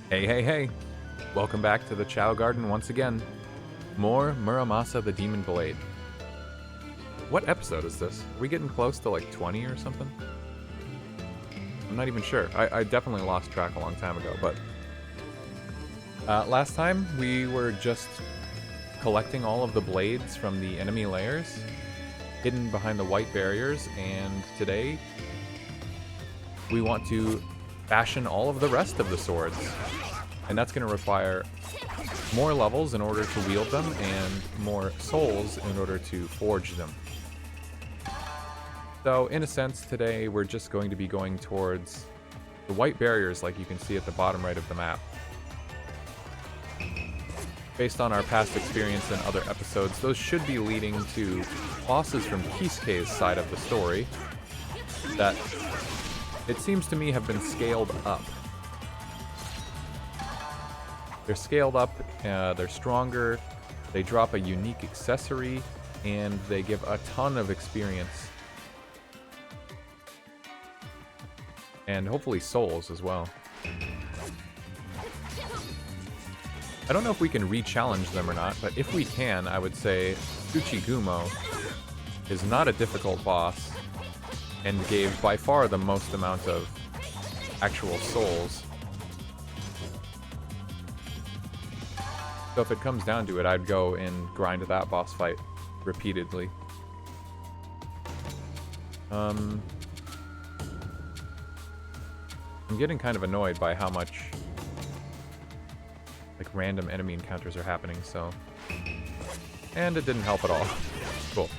Hey, hey, hey! Welcome back to the Chao Garden once again. More Muramasa the Demon Blade. What episode is this? Are we getting close to like 20 or something? I'm not even sure. I definitely lost track a long time ago, but... last time, we were just collecting all of the blades from the enemy layers, hidden behind the white barriers, and today, we want to fashion all of the rest of the swords. And that's going to require more levels in order to wield them, and more souls in order to forge them. So, in a sense, today we're just going to be going towards the white barriers like you can see at the bottom right of the map. Based on our past experience in other episodes, those should be leading to bosses from Kisuke's side of the story that, it seems to me, have been scaled up. They're scaled up, they're stronger, they drop a unique accessory, and they give a ton of experience. And hopefully souls as well. I don't know if we can re-challenge them or not, but if we can, I would say Tsuchigumo is not a difficult boss, and gave by far the most amount of actual souls. So if it comes down to it, I'd go and grind that boss fight repeatedly. I'm getting kind of annoyed by how much like random enemy encounters are happening, so... And it didn't help at all. Cool.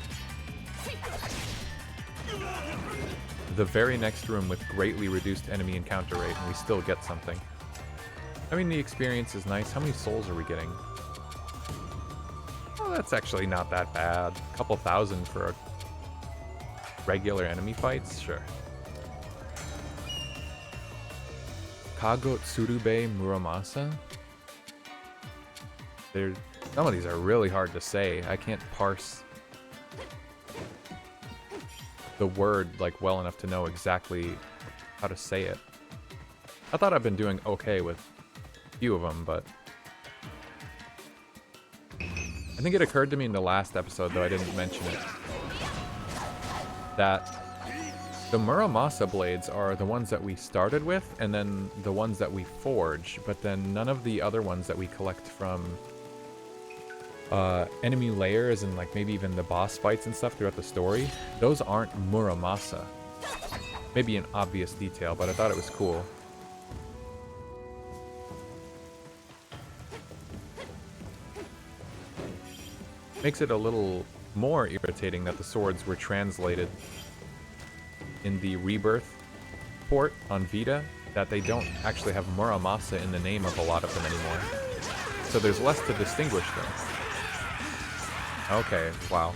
The very next room with greatly reduced enemy encounter rate, and we still get something. I mean, the experience is nice. How many souls are we getting? Oh, that's actually not that bad. A couple thousand for regular enemy fights? Sure. Kago Tsurube Muramasa? Some of these are really hard to say. I can't parse the word like well enough to know exactly how to say it. I thought I've been doing okay with a few of them, but I think it occurred to me in the last episode, though I didn't mention it, that the Muramasa blades are the ones that we started with, and then the ones that we forge, but then none of the other ones that we collect from enemy layers and like maybe even the boss fights and stuff throughout the story, those aren't Muramasa. Maybe an obvious detail, but I thought it was cool. Makes it a little more irritating that the swords were translated in the Rebirth port on Vita, that they don't actually have Muramasa in the name of a lot of them anymore. So there's less to distinguish them. Okay, wow.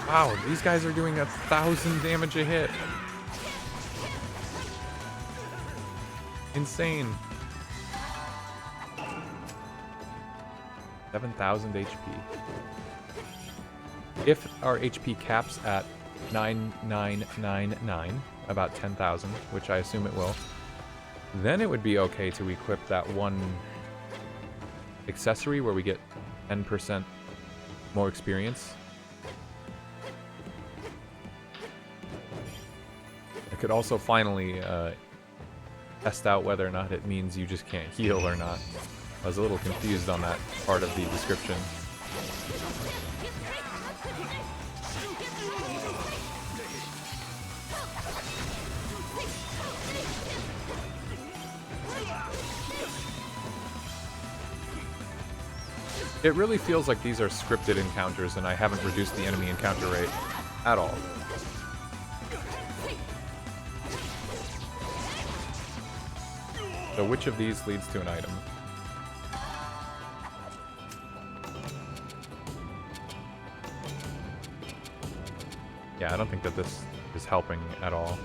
Wow, these guys are doing 1,000 damage a hit. Insane. 7,000 HP. If our HP caps at 9,999, about 10,000, which I assume it will, then it would be okay to equip that one accessory where we get 10% more experience. I could also finally test out whether or not it means you just can't heal or not. I was a little confused on that part of the description. It really feels like these are scripted encounters and I haven't reduced the enemy encounter rate at all. So which of these leads to an item? Yeah, I don't think that this is helping at all.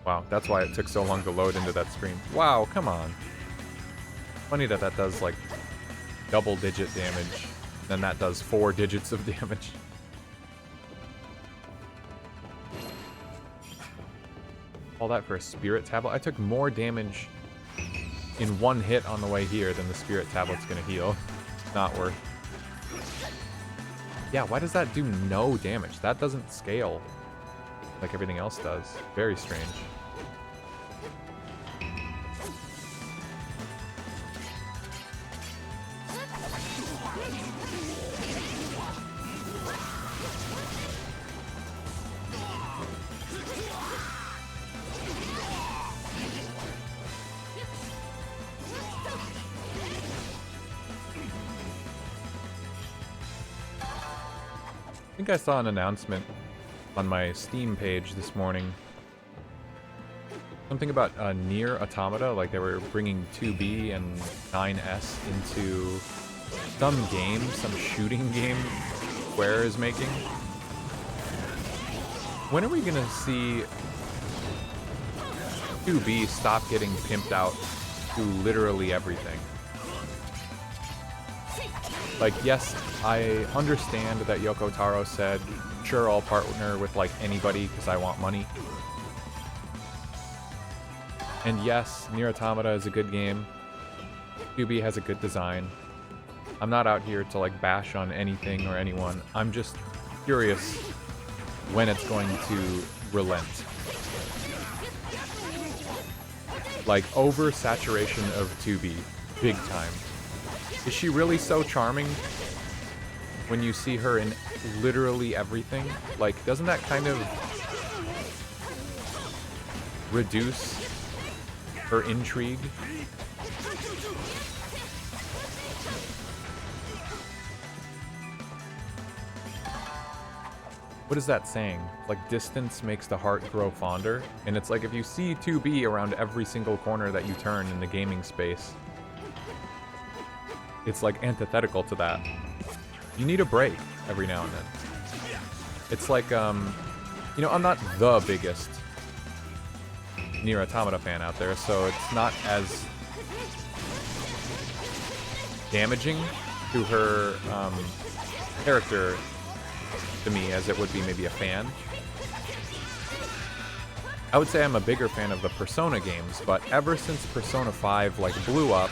Wow, that's why it took so long to load into that screen. Wow, come on. Funny that that does, like, double-digit damage. Then that does 4 digits of damage. All that for a spirit tablet? I took more damage in one hit on the way here than the spirit tablet's gonna heal. Not worth. Yeah, why does that do no damage? That doesn't scale like everything else does. Very strange. I think I saw an announcement on my Steam page this morning. Something about Nier Automata, like they were bringing 2B and 9S into some game, some shooting game Square is making. When are we gonna see 2B stop getting pimped out to literally everything? Like, yes, I understand that Yoko Taro said, sure, I'll partner with, like, anybody because I want money. And yes, Nier Automata is a good game. 2B has a good design. I'm not out here to, like, bash on anything or anyone. I'm just curious when it's going to relent. Like, oversaturation of 2B. Big time. Is she really so charming when you see her in literally everything? Like, doesn't that kind of reduce her intrigue? What is that saying? Like, distance makes the heart grow fonder? And it's like, if you see 2B around every single corner that you turn in the gaming space, it's like antithetical to that. You need a break every now and then. It's like, you know, I'm not the biggest Nier Automata fan out there, so it's not as damaging to her character to me as it would be maybe a fan. I would say I'm a bigger fan of the Persona games, but ever since Persona 5 like blew up,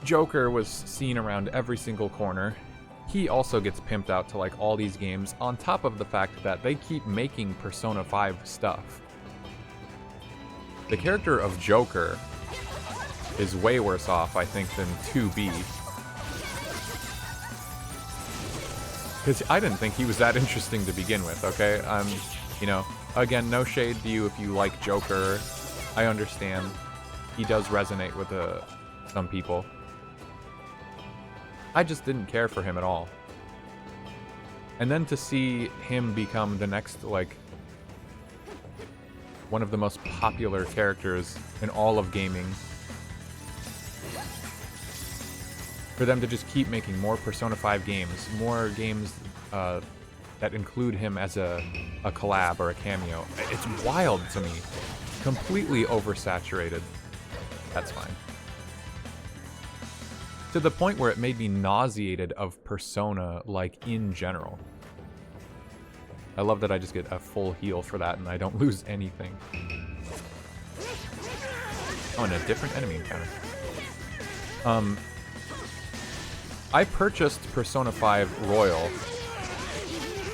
Joker was seen around every single corner. He also gets pimped out to like all these games, on top of the fact that they keep making Persona 5 stuff. The character of Joker is way worse off, I think, than 2B. Because I didn't think he was that interesting to begin with, okay? You know, again, no shade to you if you like Joker. I understand. He does resonate with some people. I just didn't care for him at all. And then to see him become the next, like, one of the most popular characters in all of gaming. For them to just keep making more Persona 5 games, more games that include him as a collab or a cameo. It's wild to me. Completely oversaturated. That's fine. To the point where it made me nauseated of Persona, like, in general. I love that I just get a full heal for that and I don't lose anything. Oh, and a different enemy encounter. I purchased Persona 5 Royal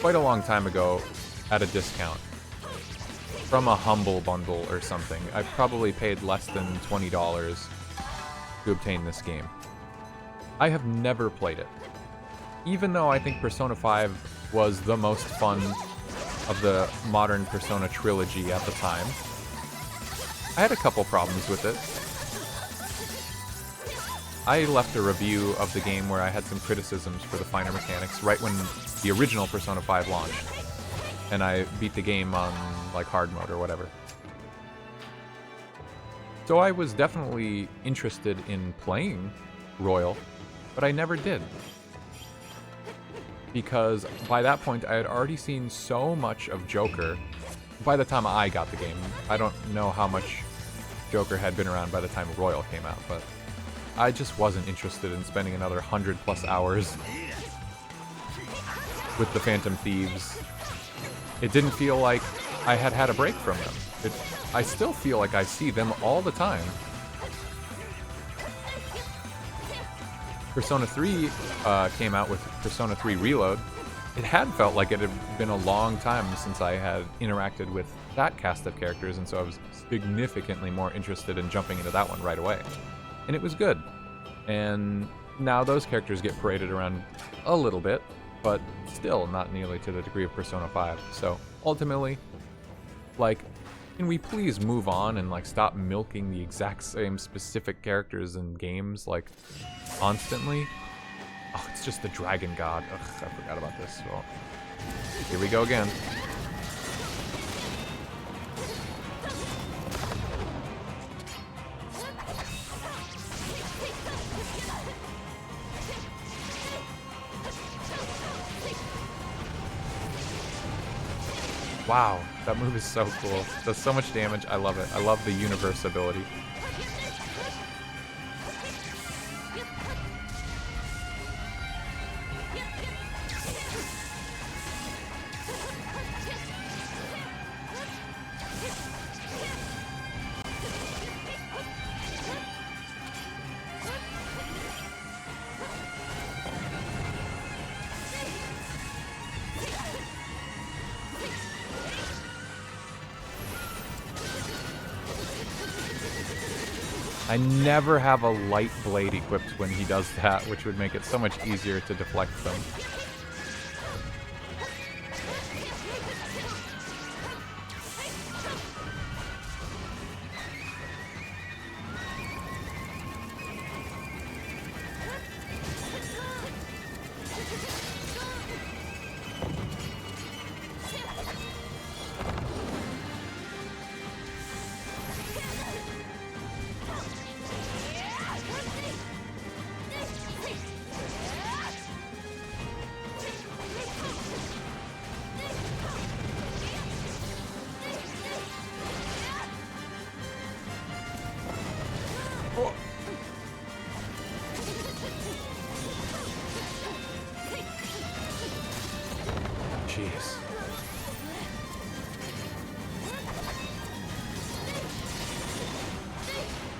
quite a long time ago at a discount. From a Humble Bundle or something. I probably paid less than $20 to obtain this game. I have never played it. Even though I think Persona 5 was the most fun of the modern Persona trilogy at the time, I had a couple problems with it. I left a review of the game where I had some criticisms for the finer mechanics right when the original Persona 5 launched. And I beat the game on, like, hard mode or whatever. So I was definitely interested in playing Royal, but I never did. Because by that point, I had already seen so much of Joker by the time I got the game. I don't know how much Joker had been around by the time Royal came out, but I just wasn't interested in spending another 100+ hours with the Phantom Thieves. It didn't feel like I had had a break from them. I still feel like I see them all the time. Persona 3 came out with Persona 3 Reload. It had felt like it had been a long time since I had interacted with that cast of characters, and so I was significantly more interested in jumping into that one right away. And it was good. And now those characters get paraded around a little bit, but still not nearly to the degree of Persona 5. So ultimately, like, can we please move on and like stop milking the exact same specific characters in games like constantly? Oh, it's just the Dragon God. Ugh, I forgot about this. Well, here we go again. Wow, that move is so cool. Does so much damage. I love it. I love the universe ability. I never have a light blade equipped when he does that, which would make it so much easier to deflect them. Jeez.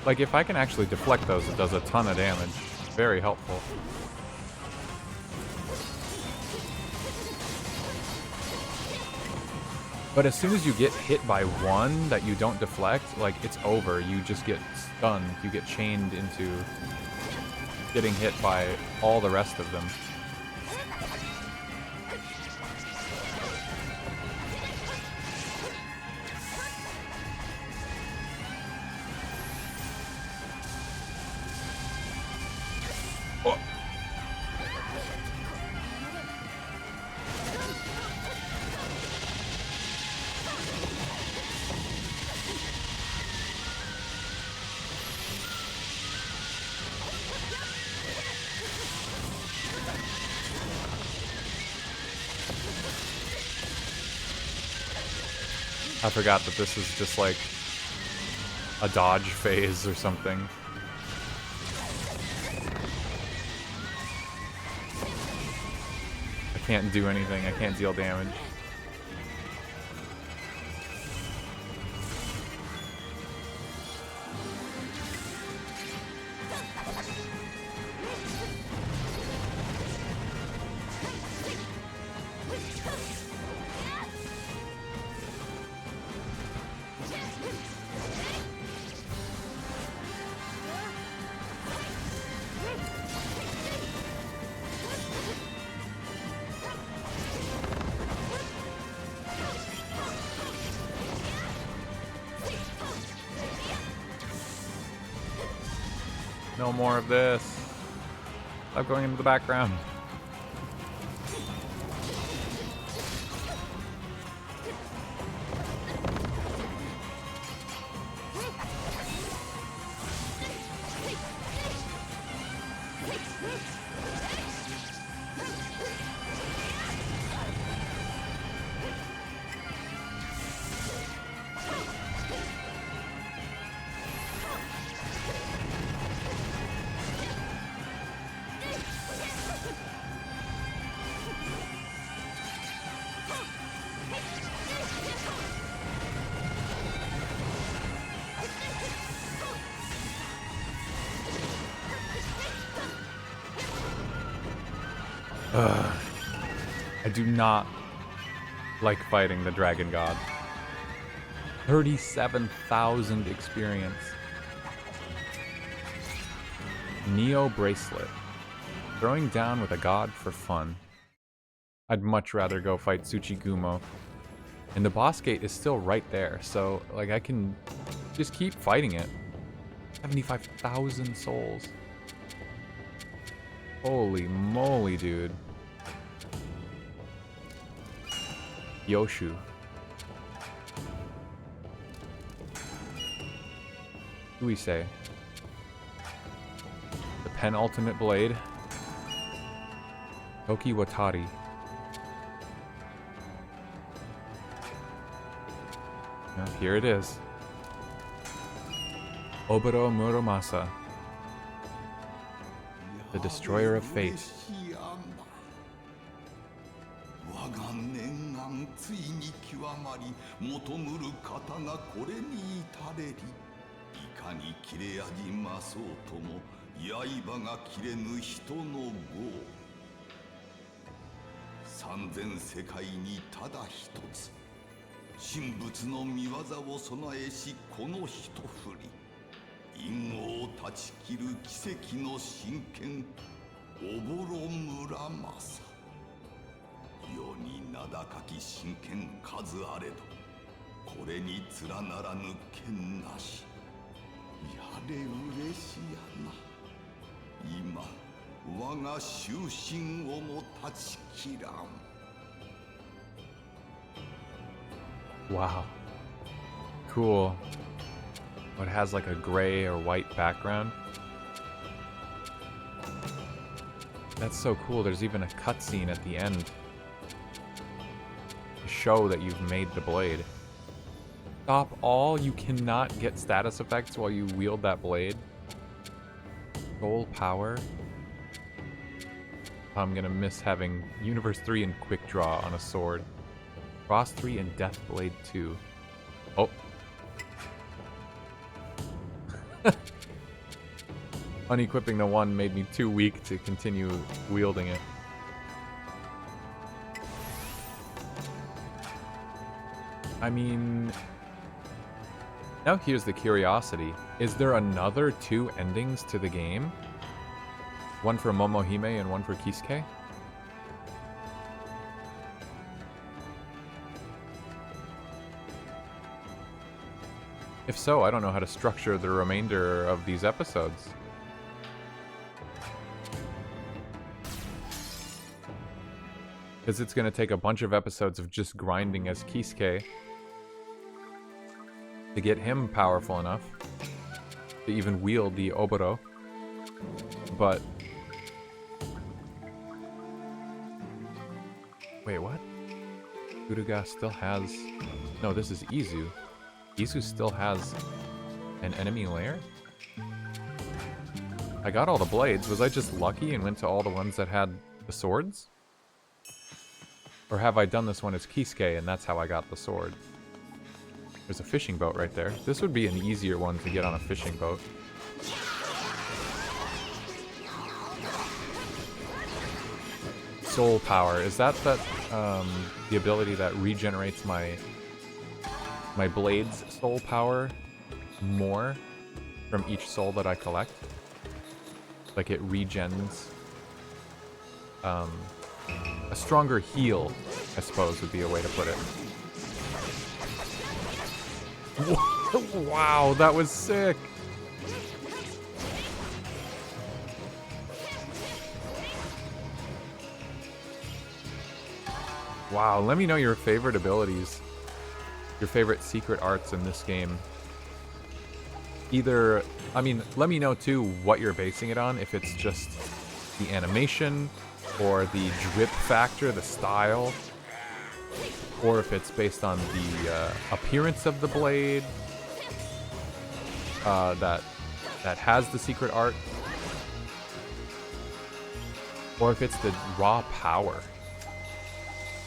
Like, if I can actually deflect those, it does a ton of damage. Very helpful. But as soon as you get hit by one that you don't deflect, like, it's over. You just get stunned. You get chained into getting hit by all the rest of them. I forgot that this is just like a dodge phase or something. I can't do anything. I can't deal damage. No more of this. Stop going into the background. Ugh. I do not like fighting the Dragon God. 37,000 experience. Neo Bracelet. Throwing down with a god for fun. I'd much rather go fight Tsuchigumo. And the boss gate is still right there, so like I can just keep fighting it. 75,000 souls. Holy moly, dude. Yoshu. Who we say? The penultimate blade. Toki Watari. Well, here it is. Oboro Muramasa. The Destroyer of Fate. Wow. Cool. But it has like a gray or white background. That's so cool. There's even a cutscene at the end to show that you've made the blade. Stop all. You cannot get status effects while you wield that blade. Soul power. I'm gonna miss having Universe 3 and Quick Draw on a sword. Cross 3 and Death Blade 2. Oh. Unequipping the one made me too weak to continue wielding it. I mean... Now here's the curiosity. Is there another 2 endings to the game? One for Momohime and one for Kisuke? If so, I don't know how to structure the remainder of these episodes. Because it's going to take a bunch of episodes of just grinding as Kisuke to get him powerful enough to even wield the Oboro. But... Wait, what? Kuruga still has... No, this is Izu. Izu still has an enemy lair? I got all the blades. Was I just lucky and went to all the ones that had the swords? Or have I done this one as Kisuke and that's how I got the sword? There's a fishing boat right there. This would be an easier one to get on a fishing boat. Soul power. Is that the ability that regenerates my blade's soul power more from each soul that I collect? Like it regens a stronger heal, I suppose would be a way to put it. Wow, that was sick. Wow, let me know your favorite abilities. Your favorite secret arts in this game. Either, I mean, let me know too what you're basing it on. If it's just the animation, or the drip factor, the style, or if it's based on the appearance of the blade that has the secret art, or if it's the raw power.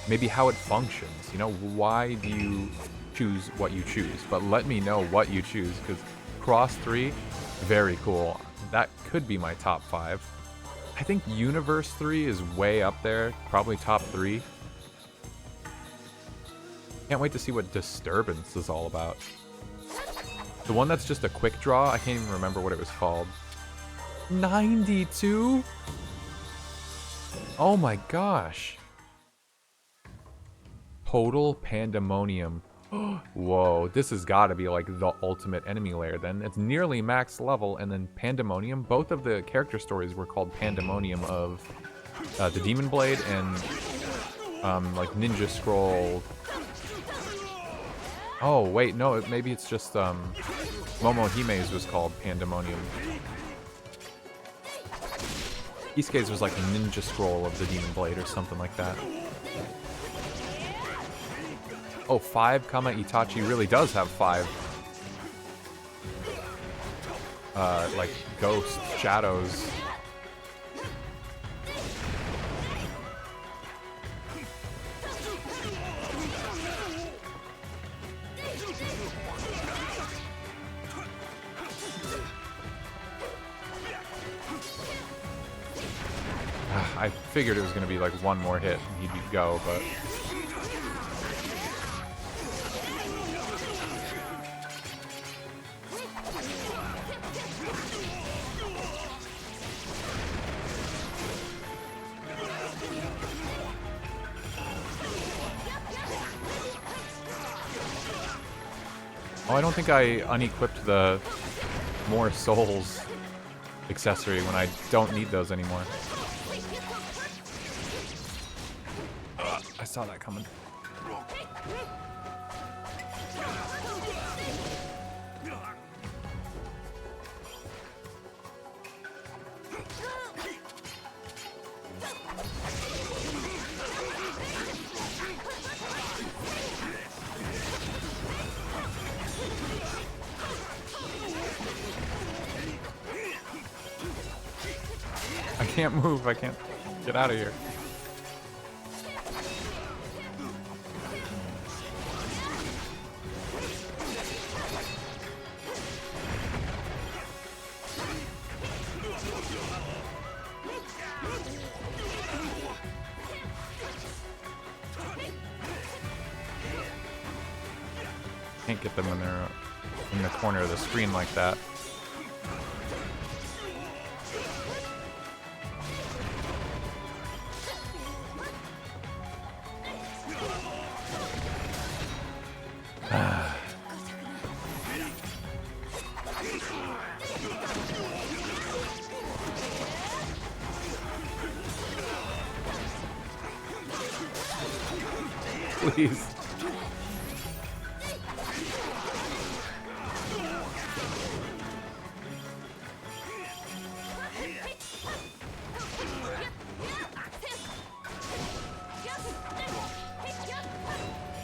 Maybe how it functions. You know, why do you choose what you choose? But let me know what you choose, because Cross 3, very cool. That could be my top 5. I I think Universe 3 is way up there, probably top 3. Can't wait to see what Disturbance is all about. The one that's just a quick draw, I can't even remember what it was called. 92? Oh my gosh. Total Pandemonium. Whoa, this has got to be like the ultimate enemy layer then. It's nearly max level, and then Pandemonium. Both of the character stories were called Pandemonium of the Demon Blade and like Ninja Scroll. Oh, wait, no, maybe it's just Momohime's was called Pandemonium. Isuke's was like Ninja Scroll of the Demon Blade or something like that. Oh, 5, Itachi really does have 5. Like ghost shadows. I figured it was going to be like one more hit and he'd go, but... Oh, I don't think I unequipped the more souls accessory when I don't need those anymore. I saw that coming. I can't move, I can't get out of here. Can't get them when they're in the corner of the screen like that. Please.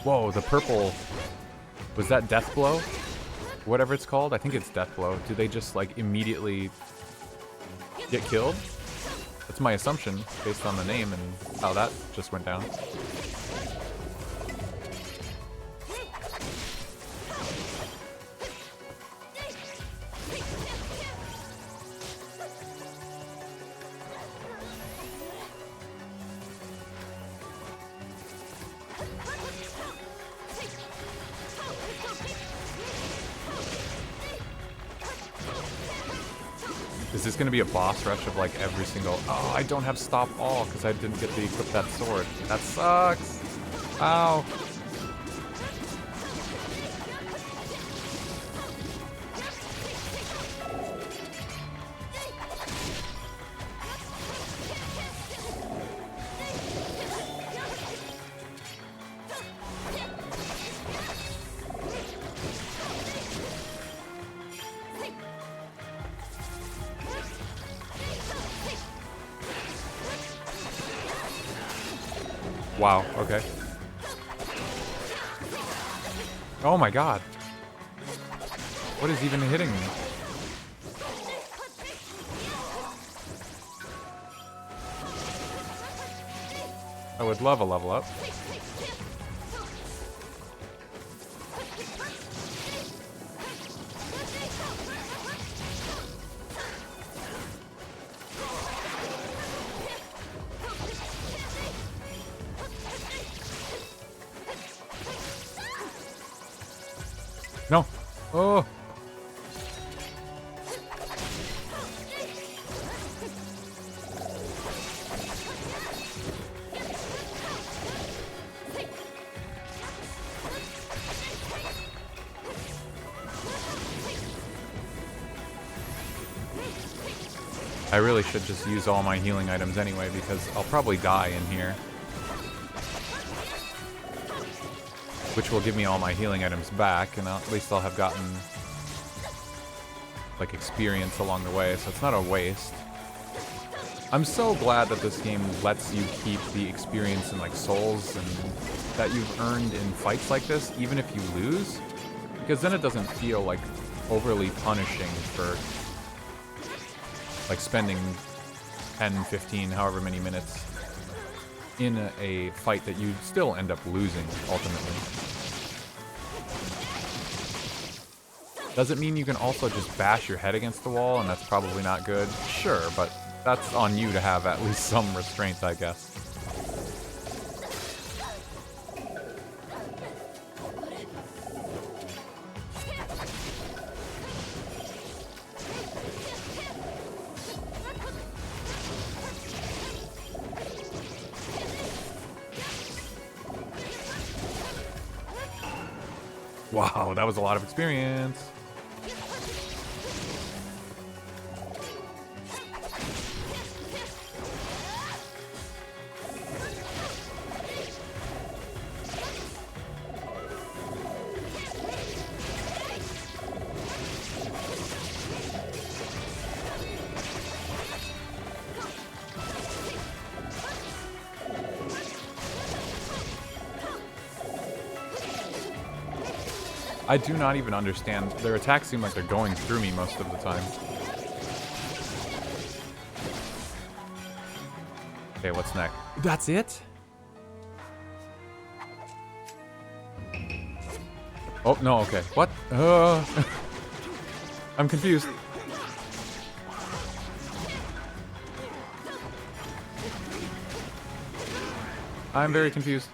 Whoa, the purple... Was that Death Blow? Whatever it's called? I think it's Death Blow. Do they just, like, immediately get killed? That's my assumption, based on the name and how that just went down. Is this going to be a boss rush of like every single... Oh, I don't have stop all because I didn't get to equip that sword. That sucks! Ow! Wow, okay. Oh my god. What is even hitting me? I would love a level up. Oh! I really should just use all my healing items anyway, because I'll probably die in here. Which will give me all my healing items back, and at least I'll have gotten, like, experience along the way, so it's not a waste. I'm so glad that this game lets you keep the experience and, like, souls and that you've earned in fights like this, even if you lose. Because then it doesn't feel, like, overly punishing for, like, spending 10, 15, however many minutes in a fight that you still end up losing, ultimately. Does it mean you can also just bash your head against the wall, and that's probably not good? Sure, but that's on you to have at least some restraint, I guess. Wow, that was a lot of experience. I do not even understand. Their attacks seem like they're going through me most of the time. Okay, what's next? That's it? Oh, no, okay. What? I'm confused. I'm very confused.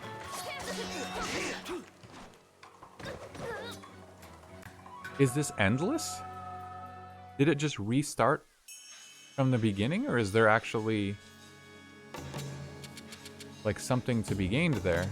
Is this endless? Did it just restart from the beginning, or is there actually, like, something to be gained there?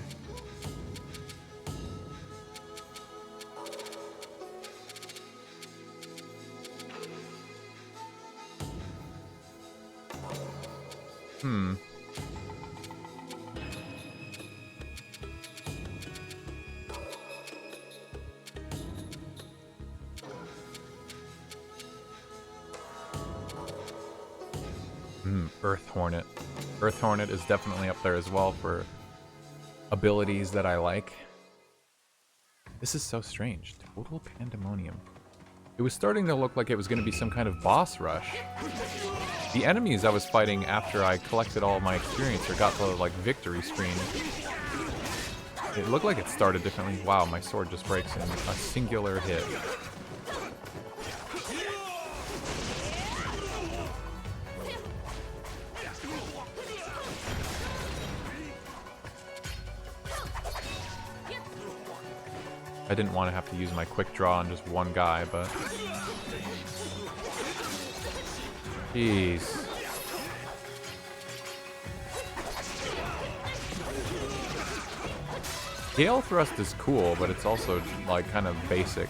Earth Hornet. Earth Hornet is definitely up there as well for abilities that I like. This is so strange. Total pandemonium. It was starting to look like it was going to be some kind of boss rush. The enemies I was fighting after I collected all my experience or got the, like, victory screen, it looked like it started differently. Wow, my sword just breaks in a singular hit. I didn't want to have to use my quick draw on just one guy, but... Jeez. Gale Thrust is cool, but it's also, like, kind of basic.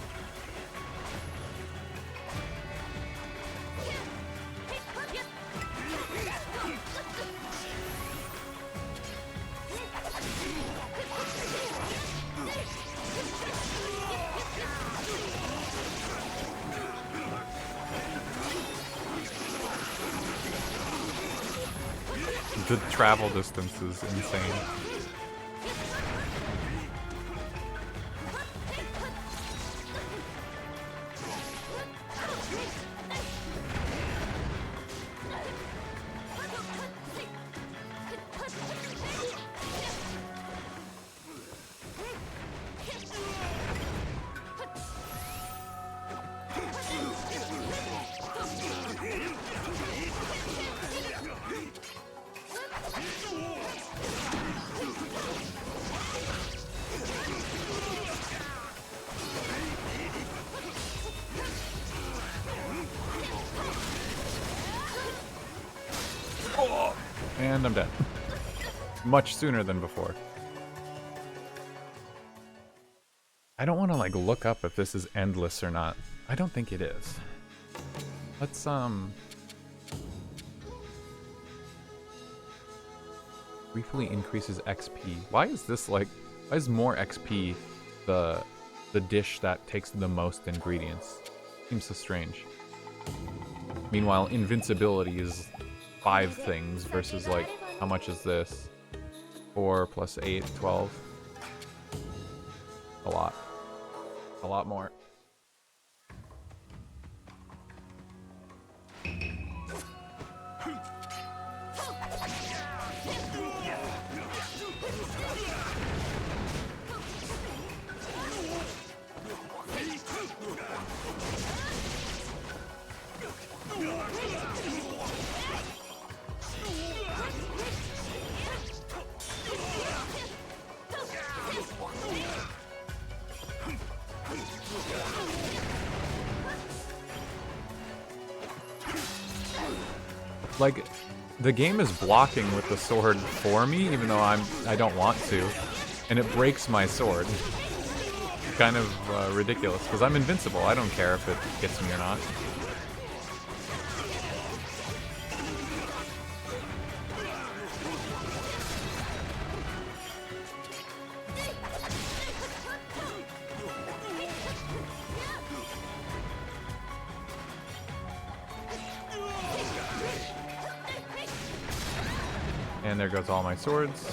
The travel distance is insane. And I'm dead. Much sooner than before. I don't want to like look up if this is endless or not. I don't think it is. Let's briefly increases XP. Why is this like, why is more XP the dish that takes the most ingredients? Seems so strange. Meanwhile, invincibility is 5 things versus like, how much is this? 4 plus 8, 12. A lot. A lot more. Like, the game is blocking with the sword for me, even though I don't want to, and it breaks my sword. Kind of ridiculous, because I'm invincible. I don't care if it gets me or not. And there goes all my swords.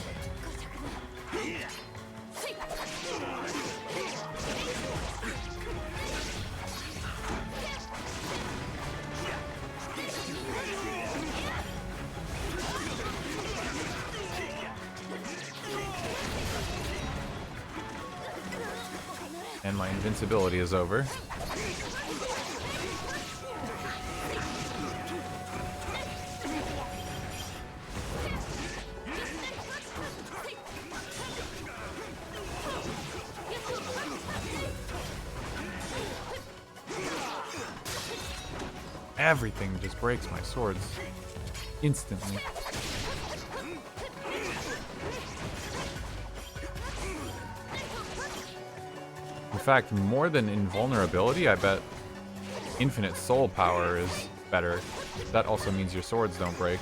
And my invincibility is over. Everything just breaks my swords instantly. In fact, more than invulnerability, I bet infinite soul power is better. That also means your swords don't break.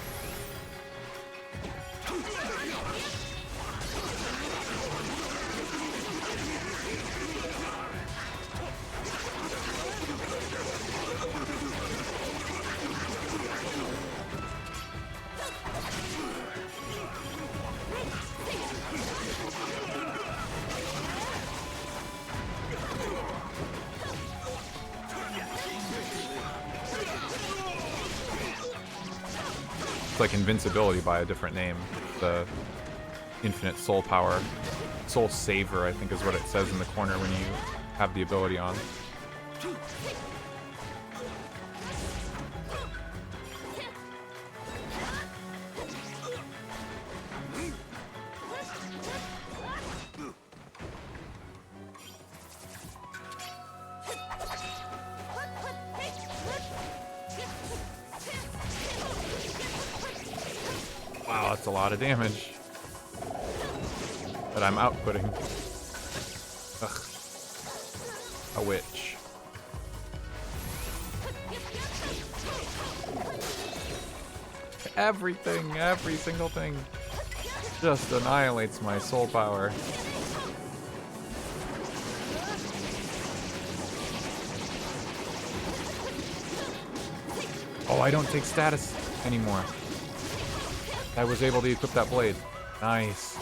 It's like invincibility by a different name. The infinite soul power. Soul saver, I think is what it says in the corner when you have the ability on. Wow, that's a lot of damage that I'm outputting. Ugh. A witch. Everything, every single thing just annihilates my soul power. Oh, I don't take status anymore. I was able to equip that blade. Nice.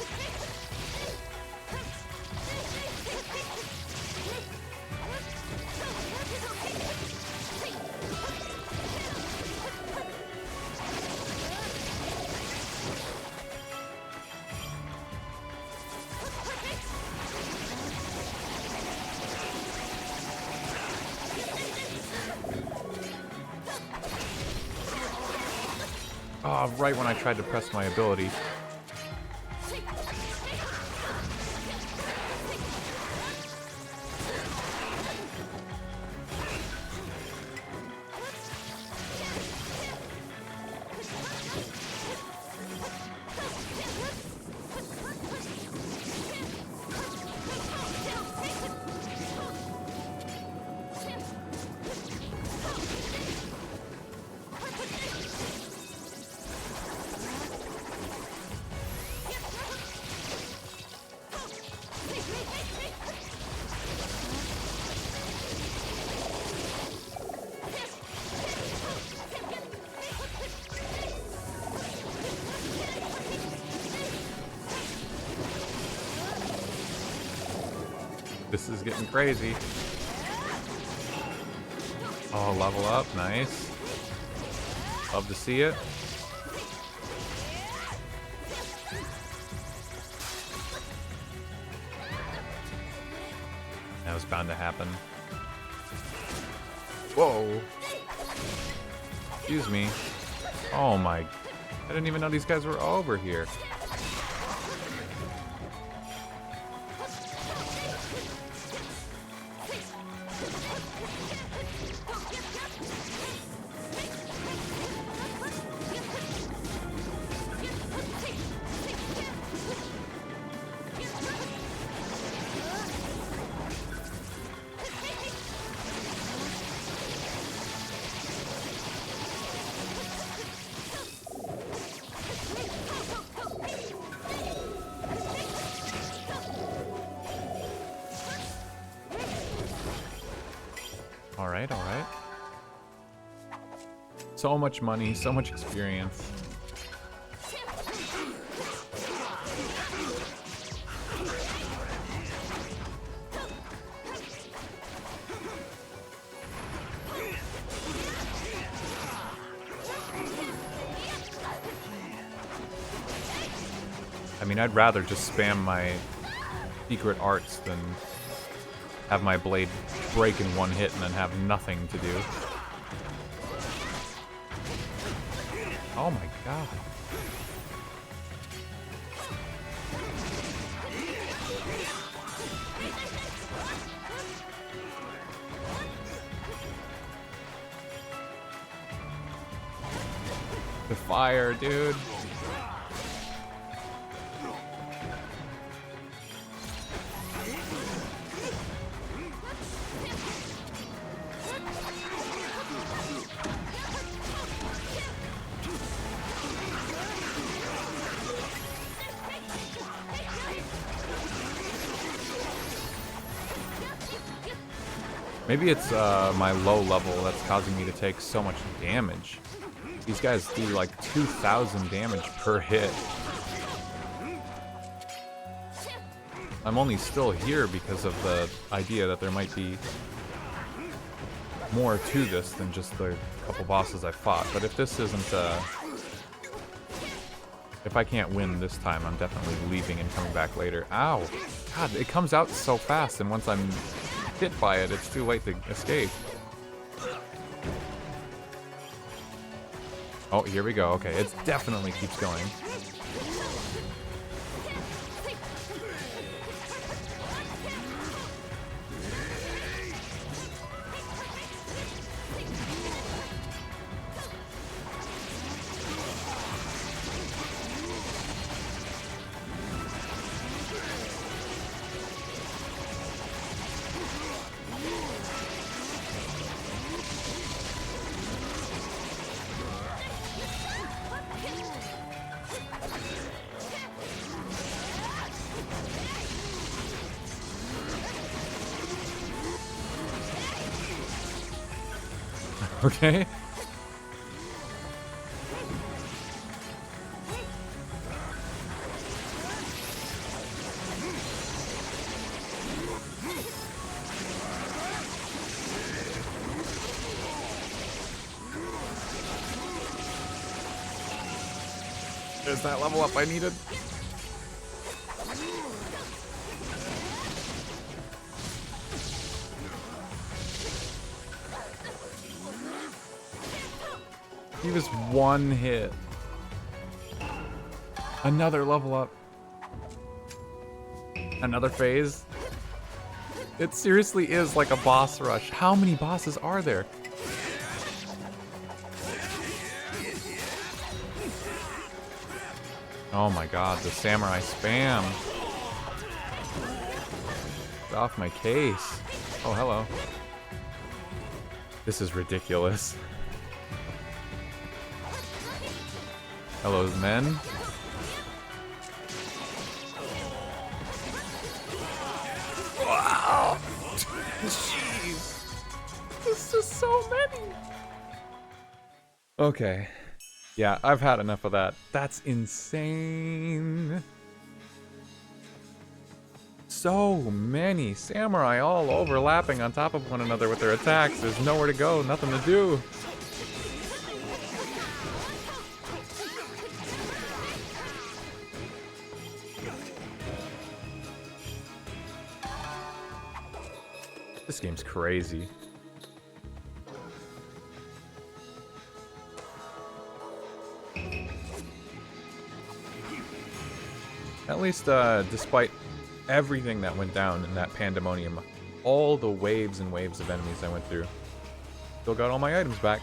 Oh, right when I tried to press my ability. This is getting crazy. Oh, level up. Nice. Love to see it. That was bound to happen. Whoa. Excuse me. Oh my. I didn't even know these guys were over here. Alright, alright. So much money, so much experience. I mean, I'd rather just spam my secret arts than have my blade break in one hit and then have nothing to do. Oh my god. The fire, dude. Maybe it's my low level that's causing me to take so much damage. These guys do like 2,000 damage per hit. I'm only still here because of the idea that there might be more to this than just the couple bosses I fought. But if this isn't, if I can't win this time, I'm definitely leaving and coming back later. Ow! God, it comes out so fast, and once I'm hit by it, it's too late to escape. Oh, here we go. Okay, it definitely keeps going. Okay. There's that level up I needed. He was one hit. Another level up. Another phase. It seriously is like a boss rush. How many bosses are there? Oh my god, the samurai spam. Get off my case. Oh, hello. This is ridiculous. Hello, men. Wow! Jeez. This is so many. Okay. Yeah, I've had enough of that. That's insane. So many samurai all overlapping on top of one another with their attacks. There's nowhere to go, nothing to do. This game's crazy. At least, despite everything that went down in that pandemonium, all the waves and waves of enemies I went through, still got all my items back.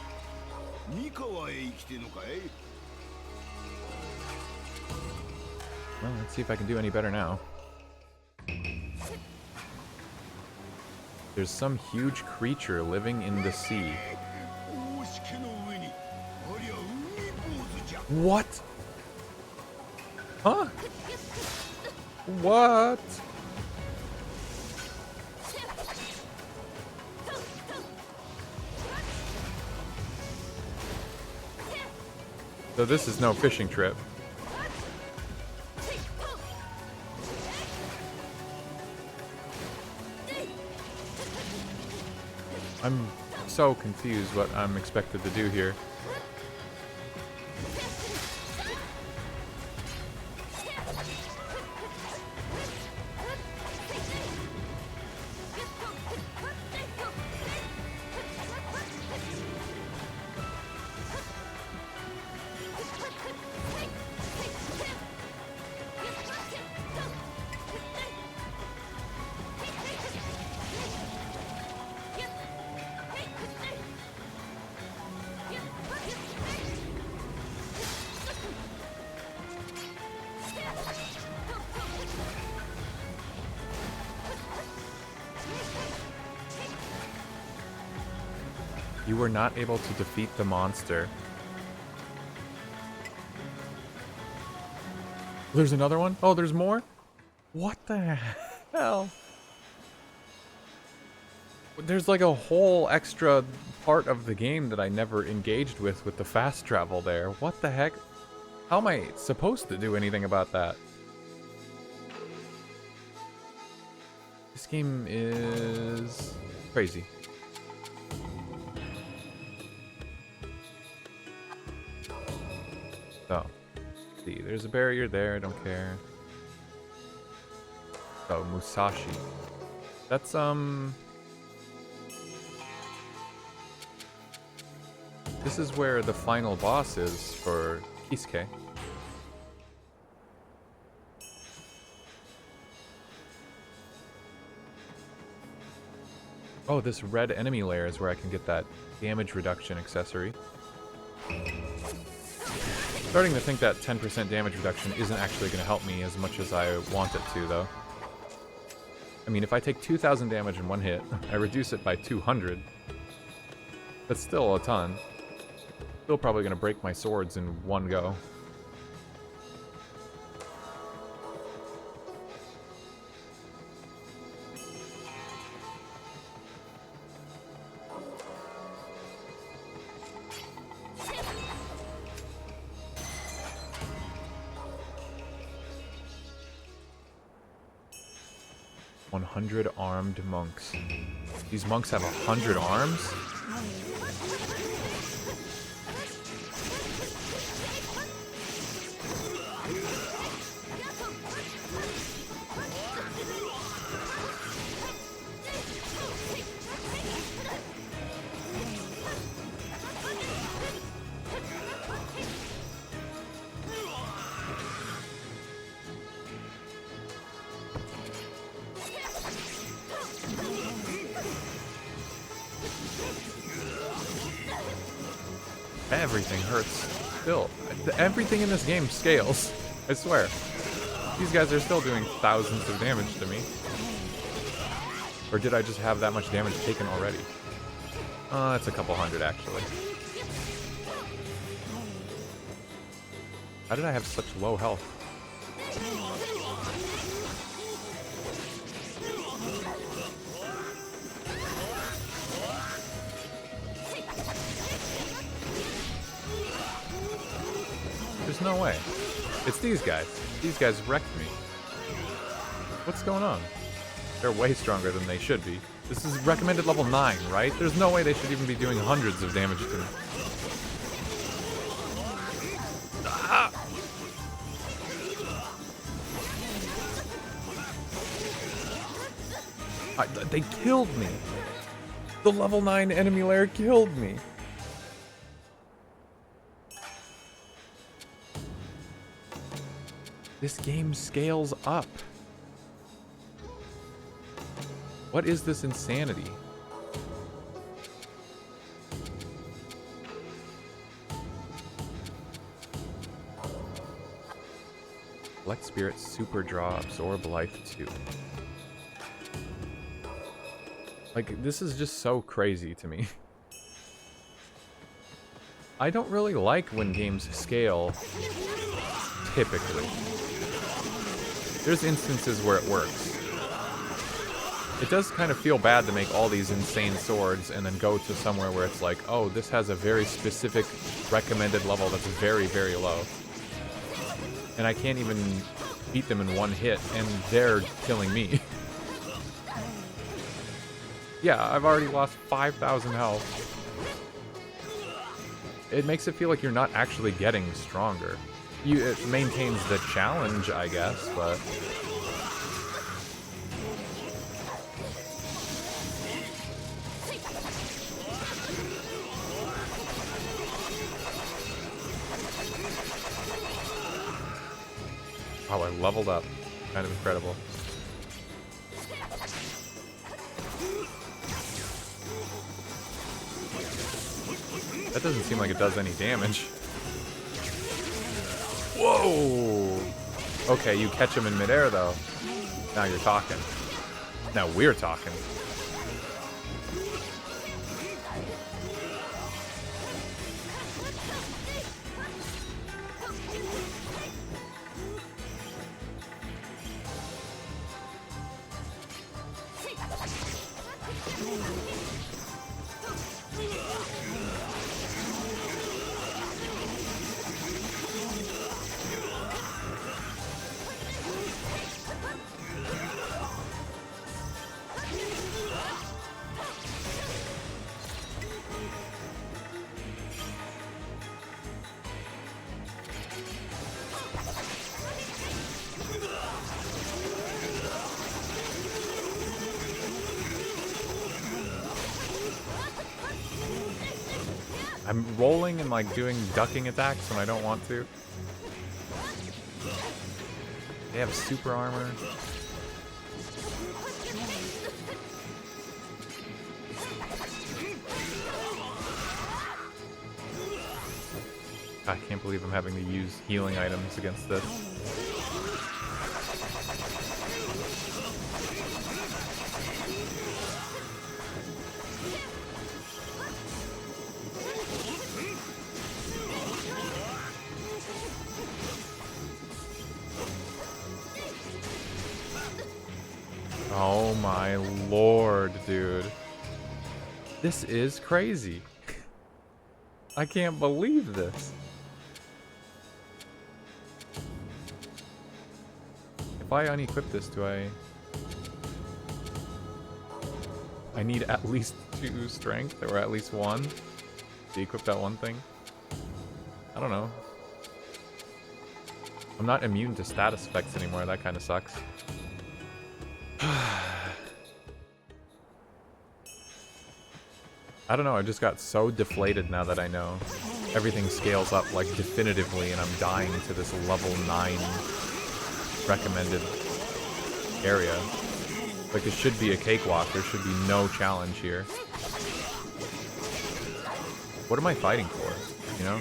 Well, let's see if I can do any better now. There's some huge creature living in the sea. What? Huh? What? So this is no fishing trip. I'm so confused what I'm expected to do here. You were not able to defeat the monster. There's another one? Oh, there's more? What the hell? There's like a whole extra part of the game that I never engaged with the fast travel there. What the heck? How am I supposed to do anything about that? This game is crazy. So, see, there's a barrier there, I don't care. Oh, Musashi. That's, this is where the final boss is for Kisuke. Oh, this red enemy layer is where I can get that damage reduction accessory. Starting to think that 10% damage reduction isn't actually going to help me as much as I want it to, though. I mean, if I take 2,000 damage in one hit, I reduce it by 200. That's still a ton. Still probably going to break my swords in one go. Armed monks. These monks have 100 arms? Everything hurts still. Everything in this game scales. I swear. These guys are still doing thousands of damage to me. Or did I just have that much damage taken already? It's a couple hundred actually. How did I have such low health? There's no way. It's these guys. These guys wrecked me. What's going on? They're way stronger than they should be. This is recommended level 9, right? There's no way they should even be doing hundreds of damage to me. Ah! They killed me. The level 9 enemy layer killed me. This game scales up. What is this insanity? Collect Spirit, Super Draw, Absorb Life 2. Like, this is just so crazy to me. I don't really like when games scale, typically. There's instances where it works. It does kind of feel bad to make all these insane swords and then go to somewhere where it's like, oh, this has a very specific recommended level that's very, very low. And I can't even beat them in one hit, and they're killing me. Yeah, I've already lost 5,000 health. It makes it feel like you're not actually getting stronger. It maintains the challenge, I guess, but... Oh, I leveled up. Kind of incredible. That doesn't seem like it does any damage. Whoa! Okay, you catch him in midair, though. Now you're talking. Now we're talking. I'm rolling and like doing ducking attacks when I don't want to. They have super armor. I can't believe I'm having to use healing items against this. Oh my lord, dude. This is crazy. I can't believe this. If I unequip this, do I need at least 2 strength, or at least 1 to equip that one thing? I don't know. I'm not immune to status effects anymore, that kind of sucks. I don't know, I just got so deflated now that I know. Everything scales up, like, definitively, and I'm dying to this level 9 recommended area. Like, it should be a cakewalk, there should be no challenge here. What am I fighting for, you know?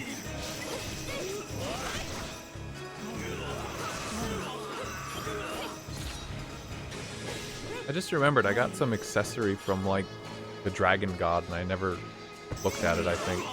I just remembered I got some accessory from, like, the Dragon God, and I never looked at it, I think.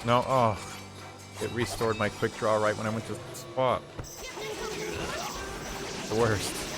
No, oh. It restored my quick draw right when I went to the spot. The worst.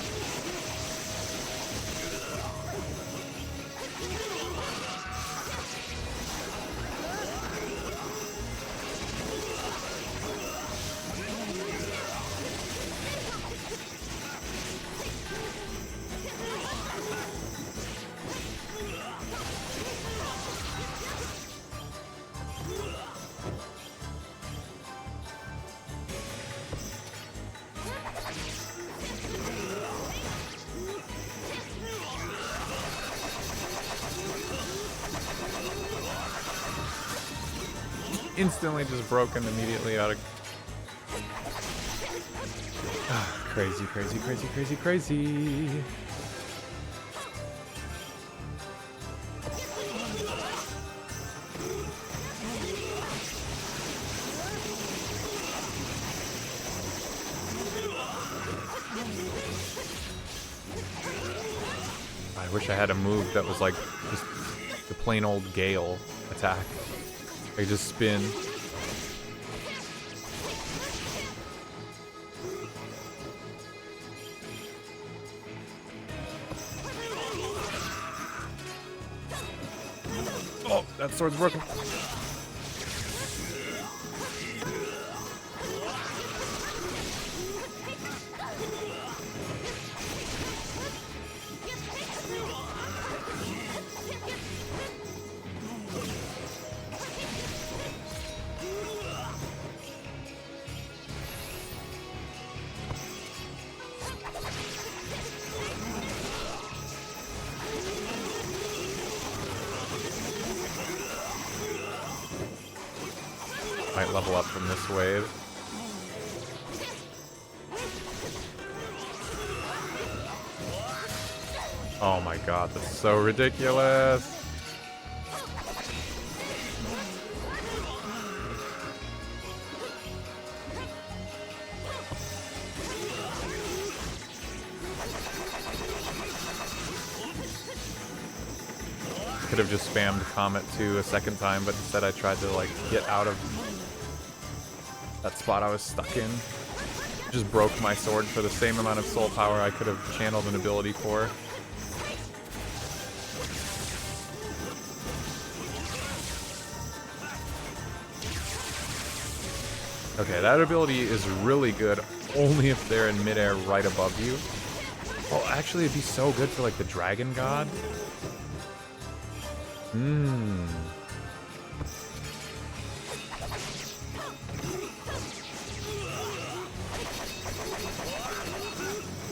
Instantly just broken immediately out of... crazy, crazy, crazy, crazy, crazy. I wish I had a move that was like just the plain old Gale attack. I just spin. Oh, that sword's broken. Might level up from this wave. Oh my god, that's so ridiculous. Could have just spammed Comet 2 a second time, but instead I tried to like get out of that spot I was stuck in. Just broke my sword for the same amount of soul power I could have channeled an ability for. Okay, that ability is really good only if they're in midair right above you. Oh, actually it'd be so good for like the Dragon God.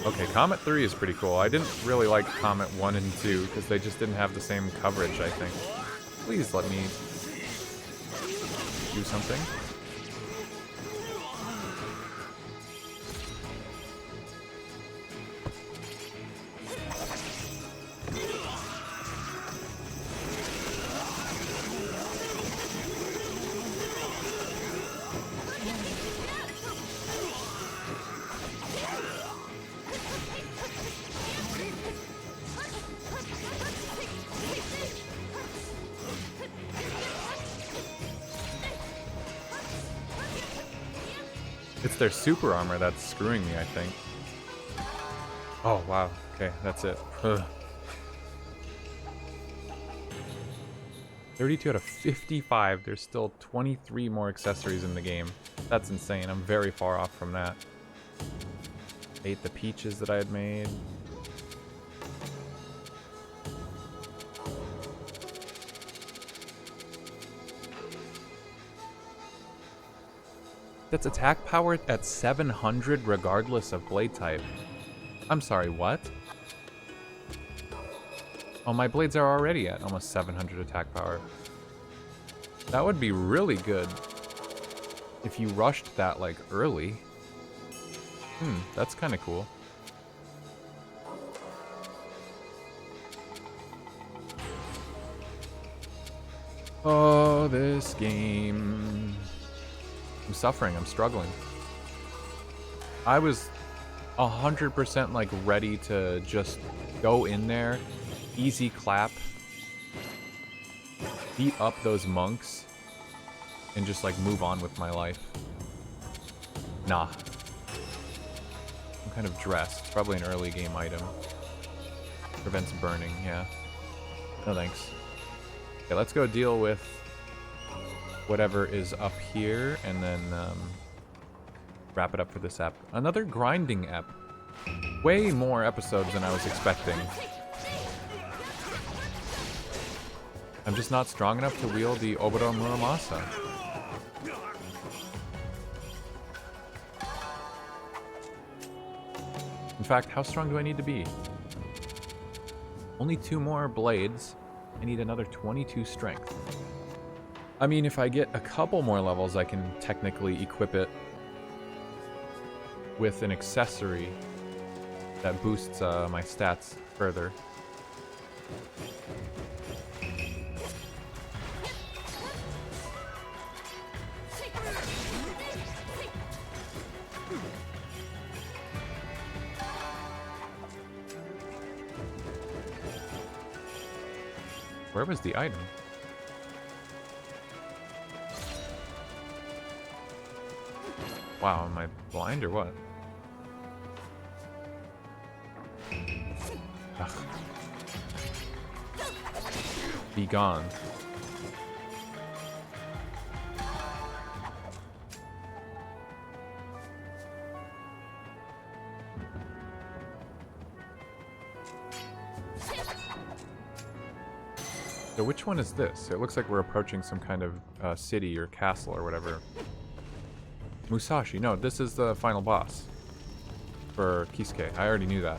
Okay, Comet 3 is pretty cool. I didn't really like Comet 1 and 2 because they just didn't have the same coverage, I think. Please let me do something. It's their super armor that's screwing me, I think. Oh, wow. Okay, that's it. Ugh. 32 out of 55. There's still 23 more accessories in the game. That's insane. I'm very far off from that. Ate the peaches that I had made. That's attack power at 700 regardless of blade type. I'm sorry, what? Oh, my blades are already at almost 700 attack power. That would be really good if you rushed that, like, early. That's kind of cool. Oh, this game. I'm suffering, I'm struggling. I was 100% like ready to just go in there, easy clap, beat up those monks, and just like move on with my life. Nah. Some kind of dress. It's probably an early game item. Prevents burning, yeah. No thanks. Okay, let's go deal with whatever is up here, and then wrap it up for this ep. Another grinding ep. Way more episodes than I was expecting. I'm just not strong enough to wield the Oboro Muramasa. In fact, how strong do I need to be? Only 2 more blades. I need another 22 strength. I mean, if I get a couple more levels, I can technically equip it with an accessory that boosts my stats further. Where was the item? Wow, am I blind or what? Ugh. Be gone. So which one is this? It looks like we're approaching some kind of city or castle or whatever. Musashi. No, this is the final boss for Kisuke. I already knew that.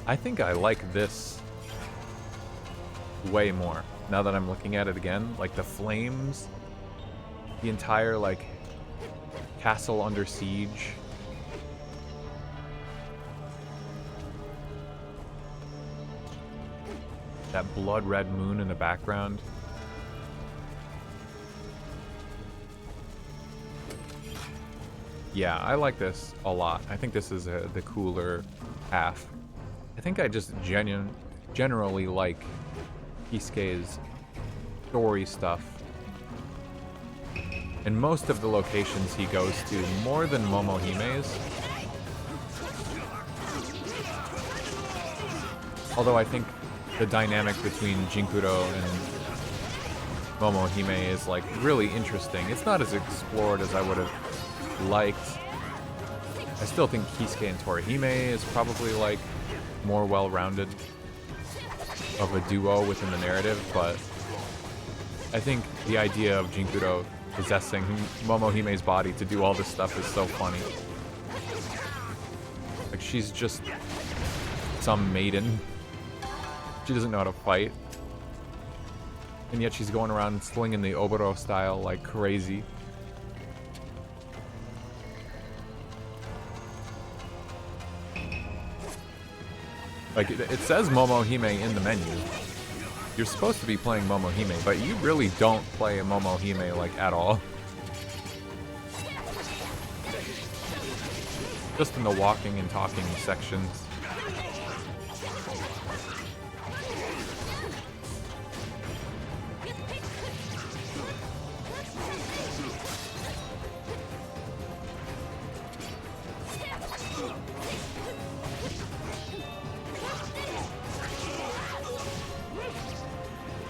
I think I like this way more now that I'm looking at it again. Like the flames, the entire like castle under siege. That blood red moon in the background. Yeah, I like this a lot. I think this is the cooler half. I think I just generally like Kisuke's story stuff. And most of the locations he goes to, more than Momohime's. Although I think the dynamic between Jinkuro and Momohime is like really interesting. It's not as explored as I would have liked. I still think Kisuke and Torihime is probably like more well-rounded of a duo within the narrative, but I think the idea of Jinkuro possessing Momohime's body to do all this stuff is so funny. Like, she's just some maiden. She doesn't know how to fight. And yet she's going around slinging the Oboro style like crazy. Like, it says Momohime in the menu. You're supposed to be playing Momohime, but you really don't play a Momohime, like, at all. Just in the walking and talking sections.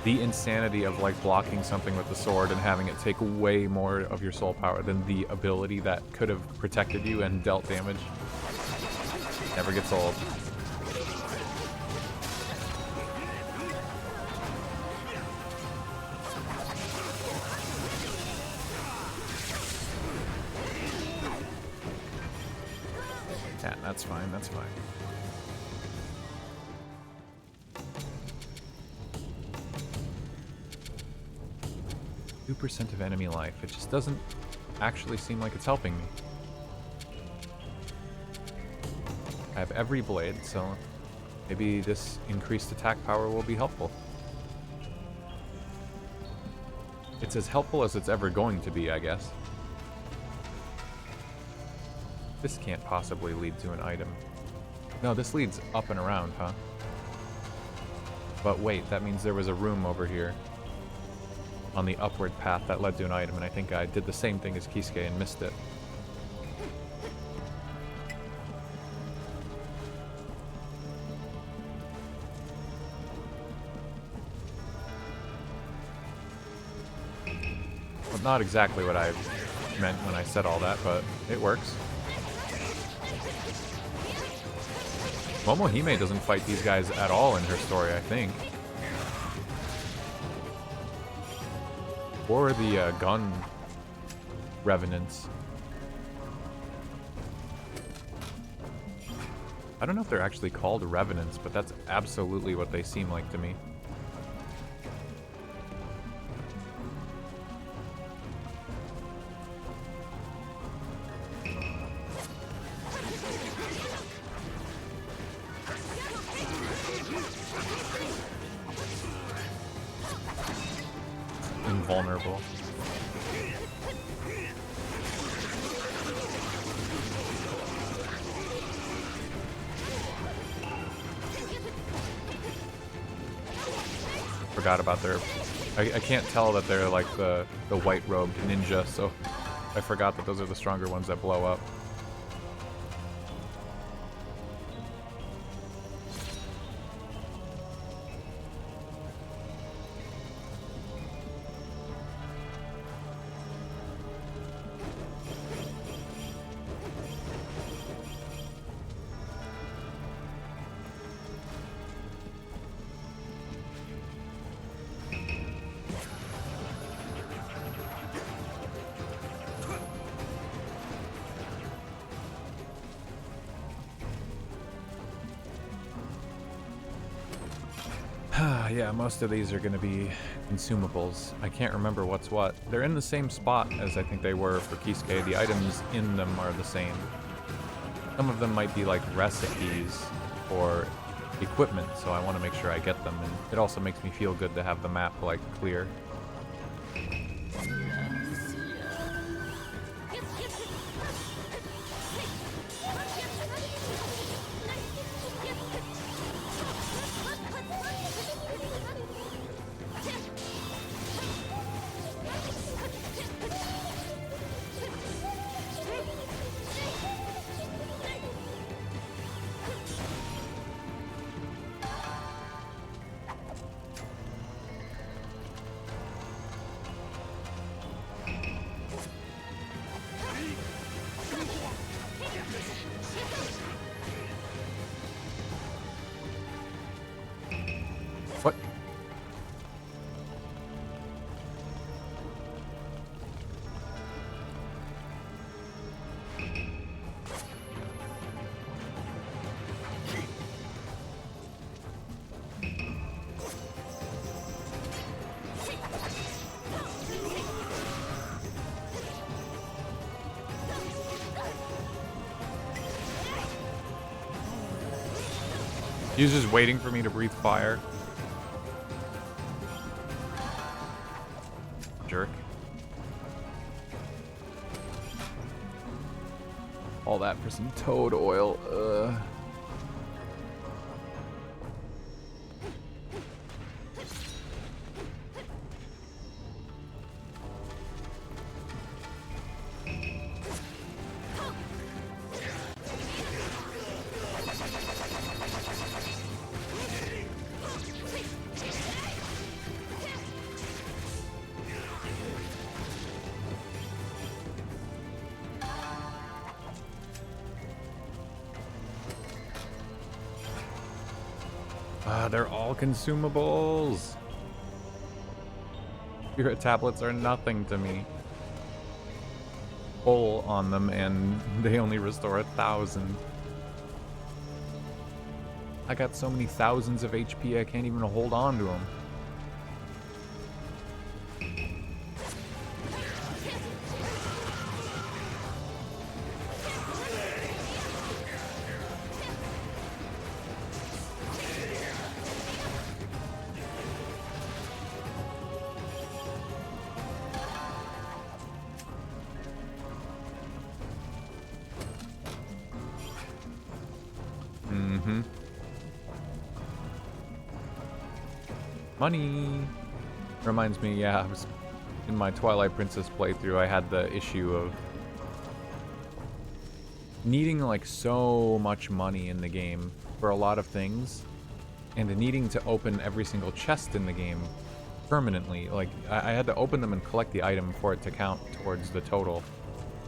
The insanity of like blocking something with the sword and having it take way more of your soul power than the ability that could have protected you and dealt damage. Never gets old. Yeah, that's fine, that's fine. 2% of enemy life. It just doesn't actually seem like it's helping me. I have every blade, so maybe this increased attack power will be helpful. It's as helpful as it's ever going to be, I guess. This can't possibly lead to an item. No, this leads up and around, huh? But wait, that means there was a room over here on the upward path that led to an item, and I think I did the same thing as Kisuke and missed it. Well, not exactly what I meant when I said all that, but it works. Momohime doesn't fight these guys at all in her story, I think. Or the gun revenants. I don't know if they're actually called revenants, but that's absolutely what they seem like to me. Invulnerable. Forgot about their... I can't tell that they're like the white-robed ninja, so I forgot that those are the stronger ones that blow up. Yeah, most of these are going to be consumables. I can't remember what's what. They're in the same spot as I think they were for Kisuke. The items in them are the same. Some of them might be like recipes or equipment, so I want to make sure I get them. And it also makes me feel good to have the map like clear. What? He was just waiting for me to breathe fire. Jerk. All that for some toad oil. They're all consumables. Spirit tablets are nothing to me. Full on them, and they only restore 1,000. I got so many thousands of HP, I can't even hold on to them. Mm-hmm. Money! Reminds me, yeah, I was in my Twilight Princess playthrough, I had the issue of needing, like, so much money in the game for a lot of things, and needing to open every single chest in the game permanently. Like, I had to open them and collect the item for it to count towards the total.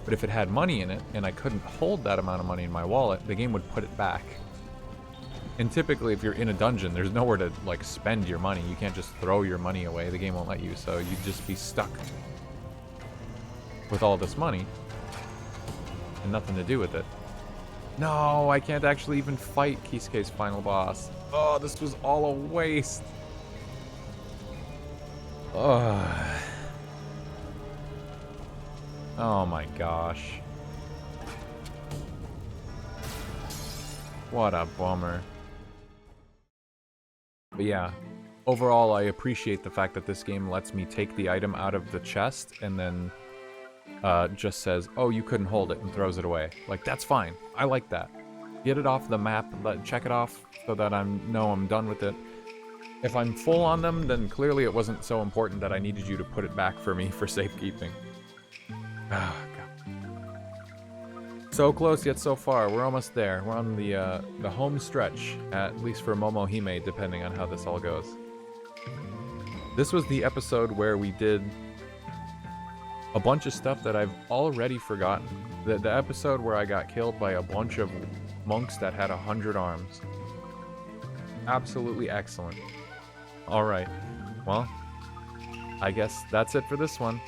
But if it had money in it, and I couldn't hold that amount of money in my wallet, the game would put it back. And typically, if you're in a dungeon, there's nowhere to, like, spend your money. You can't just throw your money away. The game won't let you, so you'd just be stuck with all this money and nothing to do with it. No, I can't actually even fight Kisuke's final boss. Oh, this was all a waste. Oh. Oh my gosh. What a bummer. But yeah, overall I appreciate the fact that this game lets me take the item out of the chest and then just says, oh, you couldn't hold it, and throws it away. Like, that's fine. I like that. Get it off the map, check it off so that I'm done with it. If I'm full on them, then clearly it wasn't so important that I needed you to put it back for me for safekeeping. Ah, God. So close yet so far. We're almost there. We're on the home stretch, at least for Momohime, depending on how this all goes. This was the episode where we did a bunch of stuff that I've already forgotten. The episode where I got killed by a bunch of monks that had 100 arms. Absolutely excellent. Alright, well, I guess that's it for this one.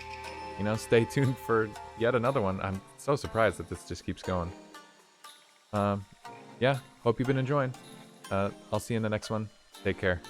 You know, stay tuned for yet another one. I'm so surprised that this just keeps going. Yeah, hope you've been enjoying. I'll see you in the next one. Take care.